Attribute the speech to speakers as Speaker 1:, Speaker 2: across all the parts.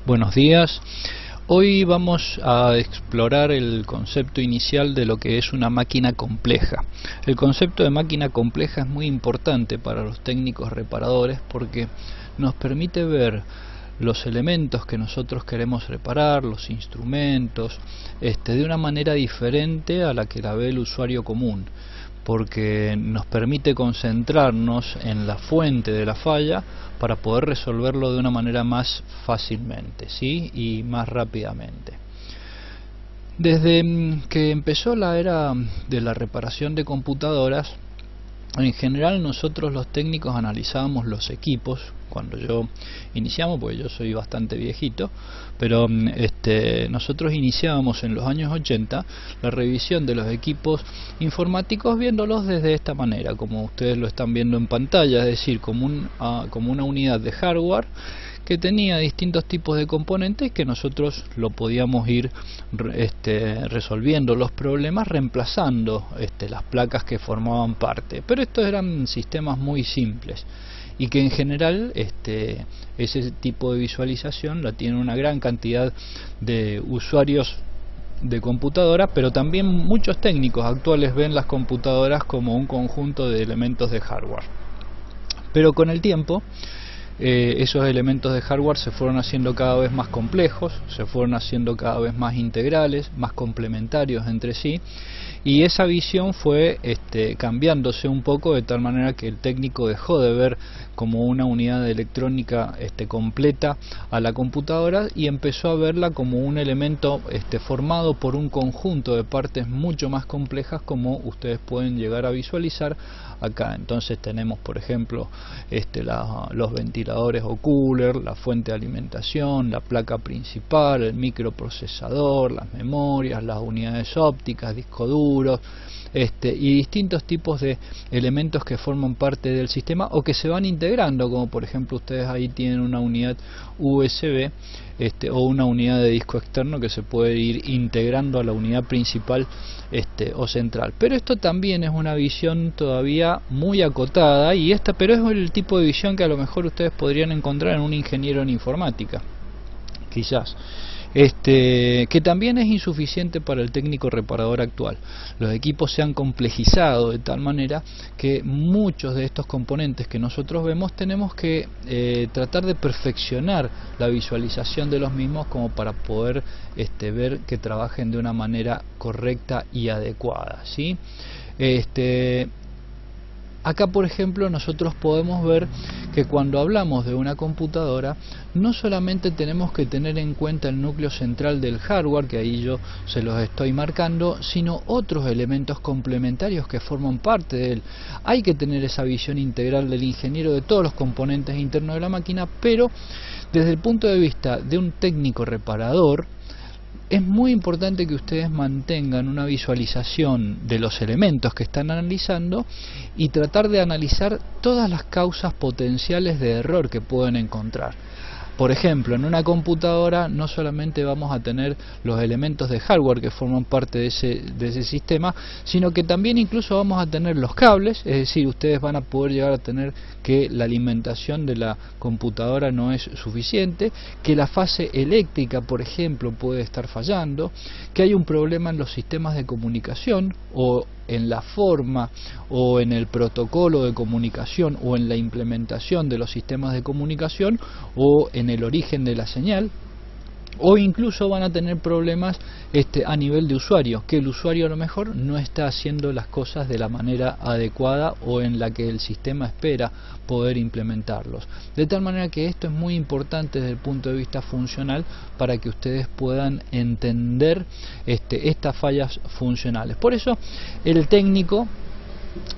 Speaker 1: Buenos días. Hoy vamos a explorar el concepto inicial de lo que es una máquina compleja. El concepto de máquina compleja es muy importante para los técnicos reparadores porque nos permite ver los elementos que nosotros queremos reparar, los instrumentos, de una manera diferente a la que la ve el usuario común, porque nos permite concentrarnos en la fuente de la falla para poder resolverlo de una manera más fácilmente, ¿sí? Y más rápidamente. Desde que empezó la era de la reparación de computadoras, en general nosotros los técnicos analizábamos los equipos. Cuando yo iniciamos, porque yo soy bastante viejito, pero nosotros iniciábamos en los años 80 la revisión de los equipos informáticos viéndolos desde esta manera, como ustedes lo están viendo en pantalla, es decir, como una unidad de hardware que tenía distintos tipos de componentes que nosotros lo podíamos ir resolviendo los problemas reemplazando las placas que formaban parte. Pero estos eran sistemas muy simples y que en general ese tipo de visualización la tiene una gran cantidad de usuarios de computadoras, pero también muchos técnicos actuales ven las computadoras como un conjunto de elementos de hardware. Pero con el tiempo esos elementos de hardware se fueron haciendo cada vez más complejos, se fueron haciendo cada vez más integrales, más complementarios entre sí, y esa visión fue cambiándose un poco de tal manera que el técnico dejó de ver como una unidad de electrónica completa a la computadora y empezó a verla como un elemento formado por un conjunto de partes mucho más complejas, como ustedes pueden llegar a visualizar acá. Entonces tenemos, por ejemplo, los ventiladores o cooler, la fuente de alimentación, la placa principal, el microprocesador, las memorias, las unidades ópticas, discos duros, y distintos tipos de elementos que forman parte del sistema o que se van integrando, como por ejemplo ustedes ahí tienen una unidad USB o una unidad de disco externo que se puede ir integrando a la unidad principal o central. Pero esto también es una visión todavía muy acotada, pero es el tipo de visión que a lo mejor ustedes podrían encontrar en un ingeniero en informática, quizás. Que también es insuficiente para el técnico reparador actual. Los equipos se han complejizado de tal manera que muchos de estos componentes que nosotros vemos tenemos que tratar de perfeccionar la visualización de los mismos como para poder ver que trabajen de una manera correcta y adecuada, ¿sí? Acá, por ejemplo, nosotros podemos ver que cuando hablamos de una computadora no solamente tenemos que tener en cuenta el núcleo central del hardware, que ahí yo se los estoy marcando, sino otros elementos complementarios que forman parte de él. Hay que tener esa visión integral del ingeniero de todos los componentes internos de la máquina, pero desde el punto de vista de un técnico reparador, es muy importante que ustedes mantengan una visualización de los elementos que están analizando y tratar de analizar todas las causas potenciales de error que pueden encontrar. Por ejemplo, en una computadora no solamente vamos a tener los elementos de hardware que forman parte de ese sistema, sino que también incluso vamos a tener los cables, es decir, ustedes van a poder llegar a tener que la alimentación de la computadora no es suficiente, que la fase eléctrica, por ejemplo, puede estar fallando, que hay un problema en los sistemas de comunicación o en la forma o en el protocolo de comunicación o en la implementación de los sistemas de comunicación o en el origen de la señal, o incluso van a tener problemas a nivel de usuario, que el usuario a lo mejor no está haciendo las cosas de la manera adecuada o en la que el sistema espera poder implementarlos. De tal manera que esto es muy importante desde el punto de vista funcional para que ustedes puedan entender estas fallas funcionales. Por eso el técnico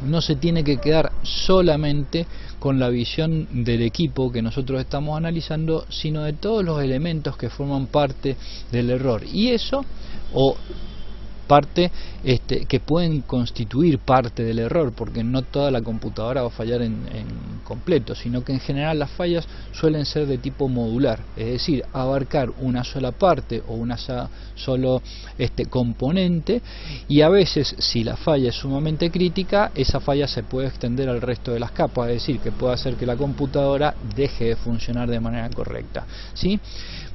Speaker 1: no se tiene que quedar solamente con la visión del equipo que nosotros estamos analizando, sino de todos los elementos que forman parte del error. Y eso, o parte que pueden constituir parte del error, porque no toda la computadora va a fallar en completo, sino que en general las fallas suelen ser de tipo modular, es decir, abarcar una sola parte o una solo componente, y a veces si la falla es sumamente crítica, esa falla se puede extender al resto de las capas, es decir, que puede hacer que la computadora deje de funcionar de manera correcta, ¿sí?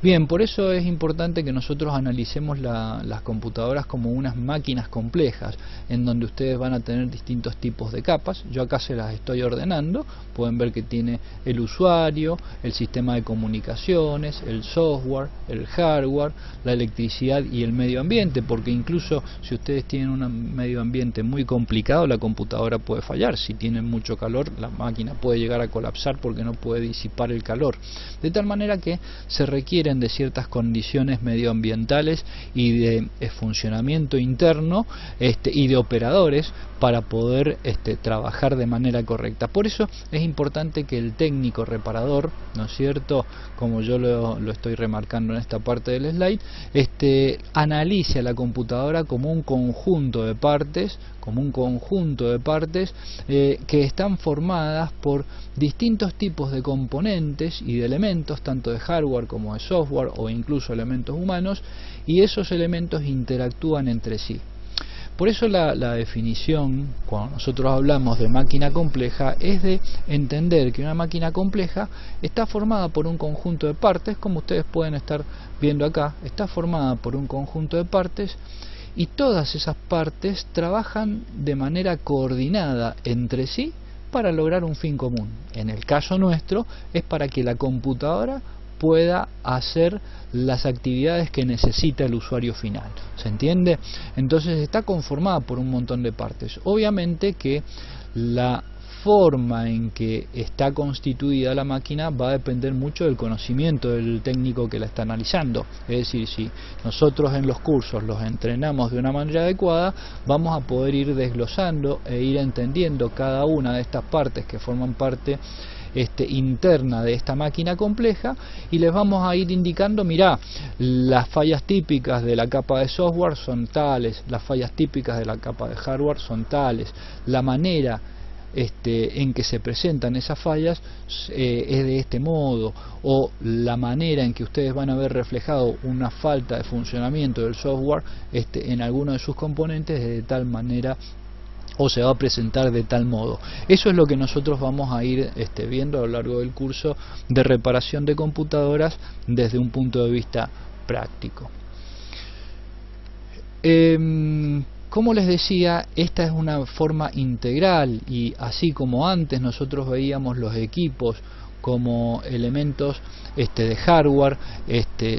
Speaker 1: Bien, por eso es importante que nosotros analicemos las computadoras como unas máquinas complejas, en donde ustedes van a tener distintos tipos de capas. Yo acá se las estoy ordenando, pueden ver que tiene el usuario, el sistema de comunicaciones, el software, el hardware, la electricidad y el medio ambiente, porque incluso si ustedes tienen un medio ambiente muy complicado, la computadora puede fallar. Si tienen mucho calor, la máquina puede llegar a colapsar porque no puede disipar el calor, de tal manera que se requieren de ciertas condiciones medioambientales y de funcionamiento interno y de operadores para poder trabajar de manera correcta. Por eso es importante que el técnico reparador, ¿no es cierto?, como yo lo estoy remarcando en esta parte del slide, analice a la computadora como un conjunto de partes, que están formadas por distintos tipos de componentes y de elementos, tanto de hardware como de software o incluso elementos humanos, y esos elementos interactúan entre sí. Por eso la definición, cuando nosotros hablamos de máquina compleja, es de entender que una máquina compleja está formada por un conjunto de partes, como ustedes pueden estar viendo acá, está formada por un conjunto de partes, y todas esas partes trabajan de manera coordinada entre sí para lograr un fin común. En el caso nuestro es para que la computadora pueda hacer las actividades que necesita el usuario final. ¿Se entiende? Entonces está conformada por un montón de partes. Obviamente que la forma en que está constituida la máquina va a depender mucho del conocimiento del técnico que la está analizando. Es decir, si nosotros en los cursos los entrenamos de una manera adecuada, vamos a poder ir desglosando e ir entendiendo cada una de estas partes que forman parte interna de esta máquina compleja, y les vamos a ir indicando, mirá, las fallas típicas de la capa de software son tales, las fallas típicas de la capa de hardware son tales, la manera en que se presentan esas fallas es de este modo, o la manera en que ustedes van a ver reflejado una falta de funcionamiento del software en alguno de sus componentes de tal manera, o se va a presentar de tal modo. Eso es lo que nosotros vamos a ir viendo a lo largo del curso de reparación de computadoras desde un punto de vista práctico. Como les decía, esta es una forma integral, y así como antes nosotros veíamos los equipos como elementos de hardware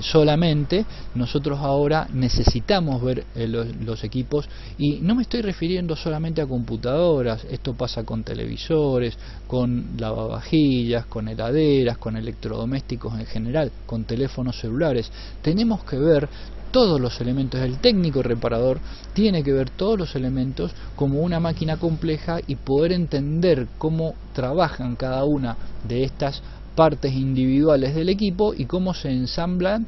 Speaker 1: solamente, nosotros ahora necesitamos ver los equipos, y no me estoy refiriendo solamente a computadoras. Esto pasa con televisores, con lavavajillas, con heladeras, con electrodomésticos en general, con teléfonos celulares. Tenemos que ver todos los elementos. El técnico reparador tiene que ver todos los elementos como una máquina compleja y poder entender cómo trabajan cada una de estas partes individuales del equipo y cómo se ensamblan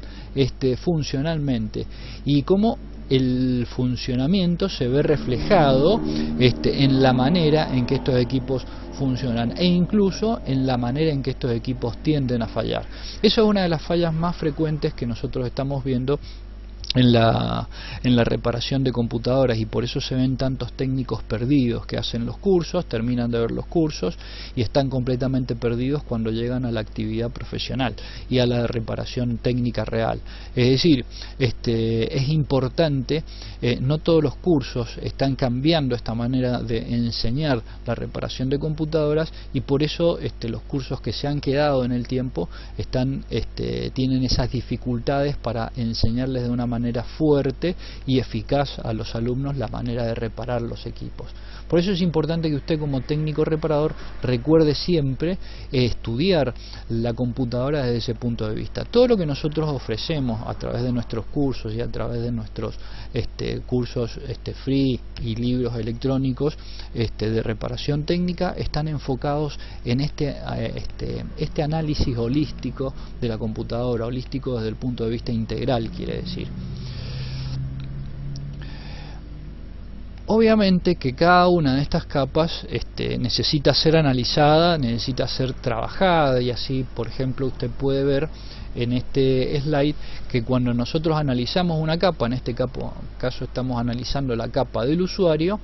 Speaker 1: funcionalmente, y cómo el funcionamiento se ve reflejado en la manera en que estos equipos funcionan, e incluso en la manera en que estos equipos tienden a fallar. Eso es una de las fallas más frecuentes que nosotros estamos viendo en la reparación de computadoras, y por eso se ven tantos técnicos perdidos que hacen los cursos, terminan de ver los cursos y están completamente perdidos cuando llegan a la actividad profesional y a la reparación técnica real. Es decir, es importante, no todos los cursos están cambiando esta manera de enseñar la reparación de computadoras, y por eso los cursos que se han quedado en el tiempo tienen esas dificultades para enseñarles de una manera fuerte y eficaz a los alumnos la manera de reparar los equipos. Por eso es importante que usted, como técnico reparador, recuerde siempre estudiar la computadora desde ese punto de vista. Todo lo que nosotros ofrecemos a través de nuestros cursos y a través de nuestros cursos free y libros electrónicos de reparación técnica están enfocados en este análisis holístico de la computadora, holístico desde el punto de vista integral, quiere decir. Obviamente que cada una de estas capas necesita ser analizada, necesita ser trabajada, y así, por ejemplo, usted puede ver en este slide que cuando nosotros analizamos una capa, en este caso estamos analizando la capa del usuario,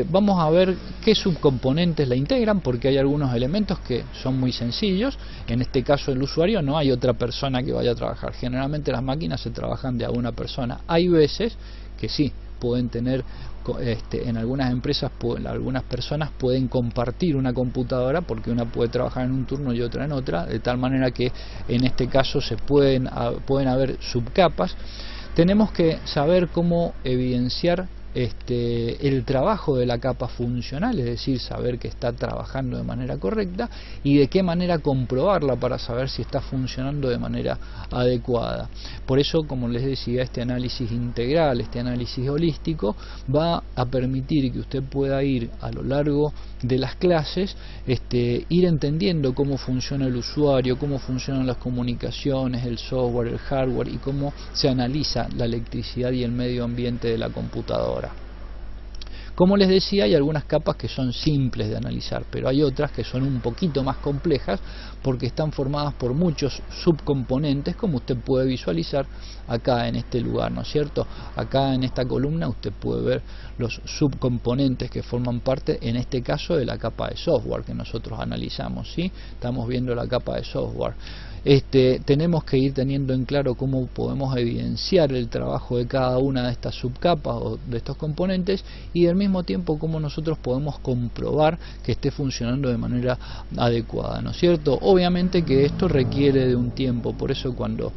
Speaker 1: vamos a ver qué subcomponentes la integran, porque hay algunos elementos que son muy sencillos. En este caso el usuario, no hay otra persona que vaya a trabajar. Generalmente las máquinas se trabajan de a una persona. Hay veces que sí, pueden tener, en algunas empresas, algunas personas pueden compartir una computadora, porque una puede trabajar en un turno y otra en otra, de tal manera que en este caso pueden haber subcapas. Tenemos que saber cómo evidenciar el trabajo de la capa funcional, es decir, saber que está trabajando de manera correcta, y de qué manera comprobarla para saber si está funcionando de manera adecuada. Por eso, como les decía, este análisis integral, este análisis holístico, va a permitir que usted pueda ir a lo largo de las clases, ir entendiendo cómo funciona el usuario, cómo funcionan las comunicaciones, el software, el hardware, y cómo se analiza la electricidad y el medio ambiente de la computadora. Como les decía, hay algunas capas que son simples de analizar, pero hay otras que son un poquito más complejas, porque están formadas por muchos subcomponentes, como usted puede visualizar acá en este lugar, ¿no es cierto? Acá en esta columna usted puede ver los subcomponentes que forman parte, en este caso, de la capa de software que nosotros analizamos, ¿sí? Estamos viendo la capa de software. Tenemos que ir teniendo en claro cómo podemos evidenciar el trabajo de cada una de estas subcapas o de estos componentes, y al mismo tiempo cómo nosotros podemos comprobar que esté funcionando de manera adecuada, ¿no es cierto? Obviamente que esto requiere de un tiempo, por eso cuando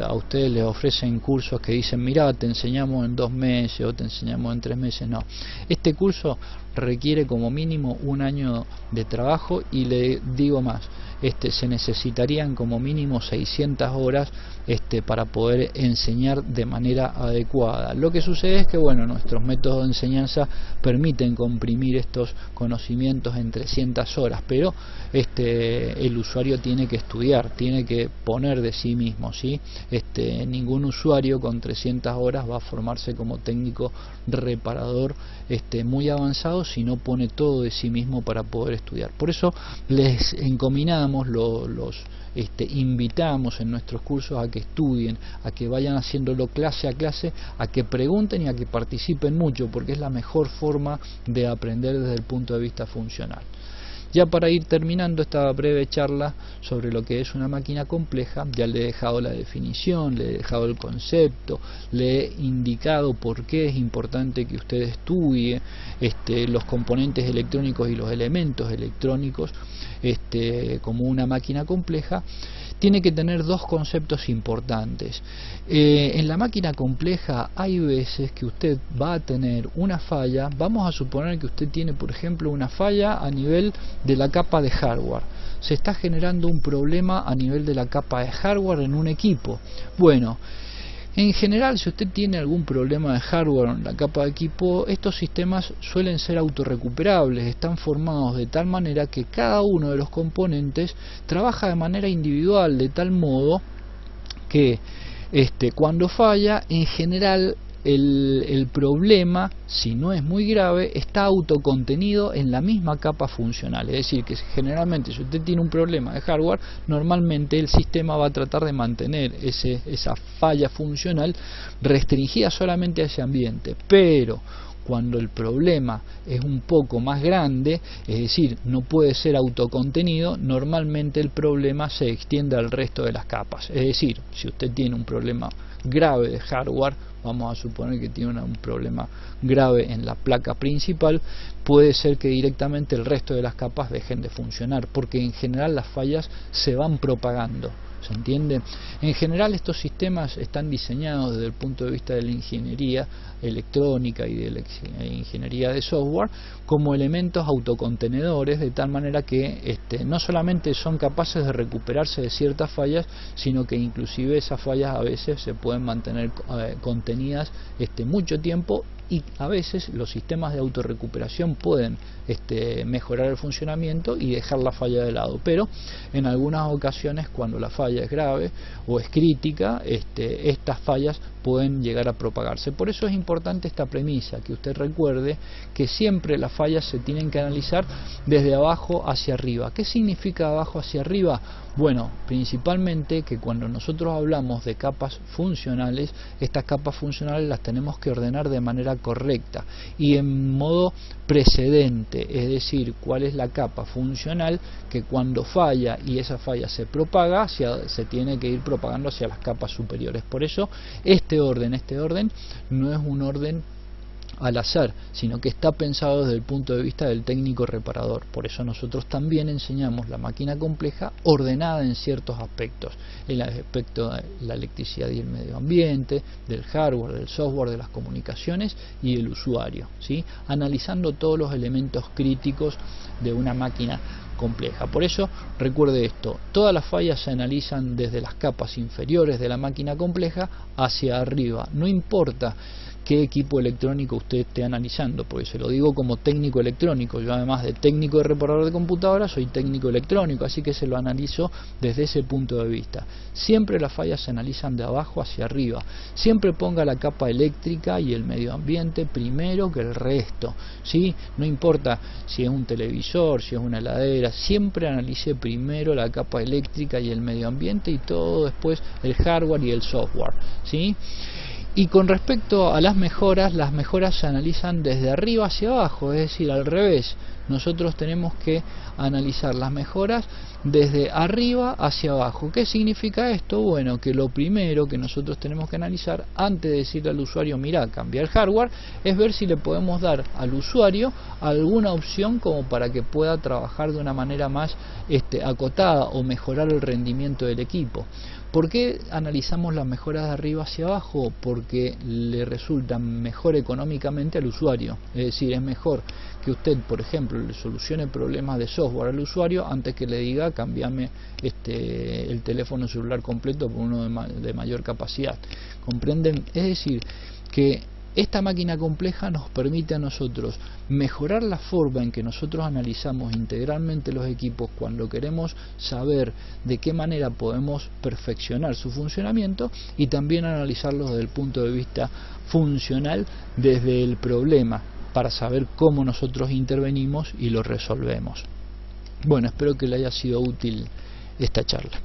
Speaker 1: a ustedes les ofrecen cursos que dicen, mira, te enseñamos en 2 meses o te enseñamos en 3 meses, no. Este curso requiere como mínimo 1 año de trabajo, y le digo más, se necesitarían como mínimo 600 horas para poder enseñar de manera adecuada. Lo que sucede es que, bueno, nuestros métodos de enseñanza permiten comprimir estos conocimientos en 300 horas, pero el usuario tiene que estudiar, tiene que poner de sí mismo, ¿sí? Ningún usuario con 300 horas va a formarse como técnico reparador muy avanzado si no pone todo de sí mismo para poder estudiar. Por eso les encominamos, los invitamos en nuestros cursos a que estudien, a que vayan haciéndolo clase a clase, a que pregunten y a que participen mucho, porque es la mejor forma de aprender desde el punto de vista funcional. Ya para ir terminando esta breve charla sobre lo que es una máquina compleja, ya le he dejado la definición, le he dejado el concepto, le he indicado por qué es importante que usted estudie los componentes electrónicos y los elementos electrónicos como una máquina compleja. Tiene que tener 2 conceptos importantes. En la máquina compleja hay veces que usted va a tener una falla. Vamos a suponer que usted tiene, por ejemplo, una falla a nivel de la capa de hardware. Se está generando un problema a nivel de la capa de hardware en un equipo. Bueno, en general, si usted tiene algún problema de hardware en la capa de equipo, estos sistemas suelen ser autorrecuperables, están formados de tal manera que cada uno de los componentes trabaja de manera individual, de tal modo que cuando falla, en general el problema, si no es muy grave, está autocontenido en la misma capa funcional. Es decir, que generalmente si usted tiene un problema de hardware, normalmente el sistema va a tratar de mantener esa falla funcional restringida solamente a ese ambiente. Pero cuando el problema es un poco más grande, es decir, no puede ser autocontenido, normalmente el problema se extiende al resto de las capas. Es decir, si usted tiene un problema grave de hardware, vamos a suponer que tiene un problema grave en la placa principal, puede ser que directamente el resto de las capas dejen de funcionar, porque en general las fallas se van propagando. ¿Se entiende? En general estos sistemas están diseñados desde el punto de vista de la ingeniería electrónica y de la ingeniería de software como elementos autocontenedores, de tal manera que no solamente son capaces de recuperarse de ciertas fallas, sino que inclusive esas fallas a veces se pueden mantener contenidas mucho tiempo, y a veces los sistemas de autorrecuperación pueden mejorar el funcionamiento y dejar la falla de lado, pero en algunas ocasiones, cuando la falla es grave o es crítica, estas fallas pueden llegar a propagarse. Por eso es importante esta premisa, que usted recuerde que siempre las fallas se tienen que analizar desde abajo hacia arriba. ¿Qué significa abajo hacia arriba? Bueno, principalmente que cuando nosotros hablamos de capas funcionales, estas capas funcionales las tenemos que ordenar de manera correcta y en modo precedente, es decir, cuál es la capa funcional que cuando falla y esa falla se propaga, se tiene que ir propagando hacia las capas superiores. Por eso este orden no es un orden al azar, sino que está pensado desde el punto de vista del técnico reparador. Por eso nosotros también enseñamos la máquina compleja ordenada en ciertos aspectos, el aspecto de la electricidad y el medio ambiente, del hardware, del software, de las comunicaciones y el usuario, ¿sí? Analizando todos los elementos críticos de una máquina compleja. Por eso recuerde esto, todas las fallas se analizan desde las capas inferiores de la máquina compleja hacia arriba, no importa qué equipo electrónico usted esté analizando, porque se lo digo como técnico electrónico. Yo, además de técnico de reparador de computadora, soy técnico electrónico, así que se lo analizo desde ese punto de vista. Siempre las fallas se analizan de abajo hacia arriba. Siempre ponga la capa eléctrica y el medio ambiente primero que el resto, ¿sí? No importa si es un televisor, si es una heladera, siempre analice primero la capa eléctrica y el medio ambiente y todo después el hardware y el software, ¿sí? Y con respecto a las mejoras se analizan desde arriba hacia abajo, es decir, al revés. Nosotros tenemos que analizar las mejoras desde arriba hacia abajo. ¿Qué significa esto? Bueno, que lo primero que nosotros tenemos que analizar antes de decirle al usuario, mira, cambia el hardware, es ver si le podemos dar al usuario alguna opción como para que pueda trabajar de una manera más acotada o mejorar el rendimiento del equipo. ¿Por qué analizamos las mejoras de arriba hacia abajo? Porque le resultan mejor económicamente al usuario. Es decir, es mejor que usted, por ejemplo, le solucione problemas de software al usuario antes que le diga cambiame el teléfono celular completo por uno de mayor capacidad. ¿Comprenden? Es decir, que esta máquina compleja nos permite a nosotros mejorar la forma en que nosotros analizamos integralmente los equipos cuando queremos saber de qué manera podemos perfeccionar su funcionamiento, y también analizarlos desde el punto de vista funcional, desde el problema, para saber cómo nosotros intervenimos y lo resolvemos. Bueno, espero que le haya sido útil esta charla.